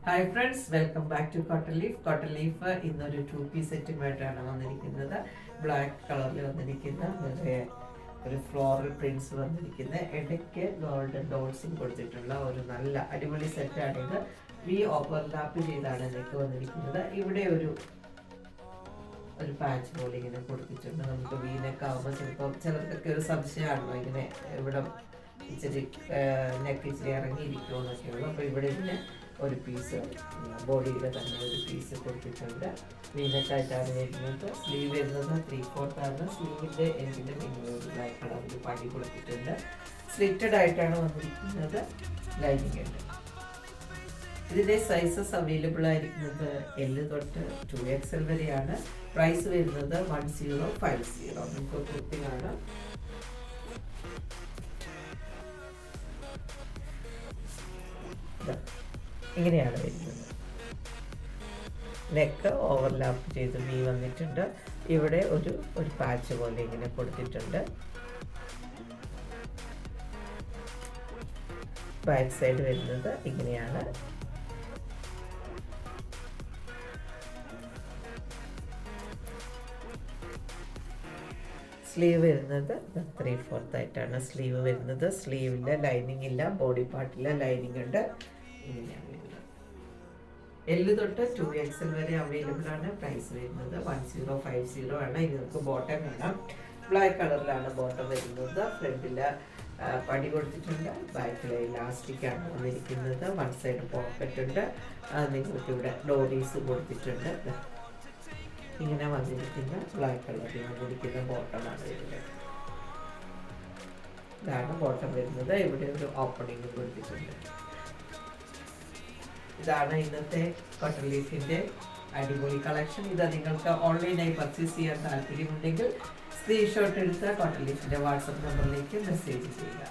Hi friends, welcome back to Cotton Leaf. Cotton Leaf ഇന്നൊരു 2 piece സെറ്റുമായിട്ടാണ് വന്നിരിക്കുന്നത്. Black കളറിൽ വന്നിരിക്കുന്ന ഒരു ഫ്ലോറൽ പ്രിന്റ്സ് വന്നിരിക്കുന്ന ഇടയ്ക്ക് ഗോൾഡൻ ഡോട്ട്സും കൊടുത്തിട്ടുള്ള ഒരു നല്ല അടിപൊളി സെറ്റാണിത്. വി ഓവർലാപ്പ് ചെയ്താണ് നെക്ക് വന്നിരിക്കുന്നത്. ഇവിടെ ഒരു പാച്ച് പോലെ ഇങ്ങനെ കൊടുത്തിട്ടുണ്ട്. നമുക്ക് വി നെക്ക് ആകുമ്പോൾ ചിലപ്പോൾ ചിലർക്കൊക്കെ ഒരു സംശയമാണല്ലോ, ഇങ്ങനെ ഇവിടെ ഇച്ചിരി നെക്ക് ഇച്ചിരി ഇറങ്ങിയിരിക്കുമോ എന്നൊക്കെയുള്ളൂ. അപ്പോൾ ഇവിടെ ഇങ്ങനെ ഒരു പീസ് ബോഡിയുടെ തന്നെ ഒരു പീസ് കൊടുത്തിട്ടുണ്ട്. വീനക്കായിട്ടാണ് വരുന്നത്. സ്ലീവ് വരുന്നത് 3/4 ആണ്. സ്ലീവിൻ്റെ എൻഡിൻ്റെ ബ്ലാക്ക് കളറിൽ പടി കൊടുത്തിട്ടുണ്ട്. സ്ലിറ്റഡ് ആയിട്ടാണ് വന്നിരിക്കുന്നത്. ലൈനിങ് ഉണ്ട്. ഇതിൻ്റെ സൈസസ് അവൈലബിൾ ആയിരിക്കുന്നത് L തൊട്ട് 2XL വരെയാണ്. പ്രൈസ് വരുന്നത് 1050. നമുക്ക് കുർത്തി കാണാം. ഇങ്ങനെയാണ് വരുന്നത്. നെക്ക് ഓവർലാപ്പ് ചെയ്ത് വി വന്നിട്ടുണ്ട്. ഇവിടെ ഒരു പാച്ച് പോലെ ഇങ്ങനെ കൊടുത്തിട്ടുണ്ട്. ബാക്ക് സൈഡ് വരുന്നത് ഇങ്ങനെയാണ്. സ്ലീവ് വരുന്നത് 3/4 ആയിട്ടാണ് സ്ലീവ് വരുന്നത്. സ്ലീവിൻ്റെ ലൈനിങ് ഇല്ല, ബോഡി പാർട്ടിൽ ലൈനിങ് ഉണ്ട്. ഇങ്ങനെയാണ് വരുന്നത്. L തൊട്ട് 2XL വരെ അവൈലബിൾ ആണ്. പ്രൈസ് വരുന്നത് 1050 ആണ്. ഇനി നമുക്ക് ബോട്ടം കാണാം. ബ്ലാക്ക് കളറിലാണ് ബോട്ടം വരുന്നത്. ഫ്രണ്ടിൽ പടി കൊടുത്തിട്ടുണ്ട്. ബാക്കിൽ ഇലാസ്റ്റിക് ആണ് വന്നിരിക്കുന്നത്. വൺ സൈഡ് പോക്കറ്റ് ഉണ്ട്. നിങ്ങൾക്ക് ഇവിടെ ഡോറീസ് കൊടുത്തിട്ടുണ്ട്. ഇങ്ങനെ വന്നിരിക്കുന്ന ബ്ലാക്ക് കളറിൽ വന്നിരിക്കുന്ന ബോട്ടമാണ് വരുന്നത്. ഇതാണ് ബോട്ടം വരുന്നത്. ഇവിടെ ഒരു ഓപ്പണിംഗ് കൊടുത്തിട്ടുണ്ട്. ഇതാണ് ഇന്നത്തെ കോട്ടൺ ലീഫിൻ്റെ അടിപൊളി കളക്ഷൻ. ഇത് നിങ്ങൾക്ക് ഓൺലൈനായി പർച്ചേസ് ചെയ്യാൻ താല്പര്യമുണ്ടെങ്കിൽ സ്ക്രീൻഷോട്ട് എടുത്ത് കോട്ടൺ ലീഫിൻ്റെ വാട്സപ്പ് നമ്പറിലേക്ക് മെസ്സേജ് ചെയ്യുക.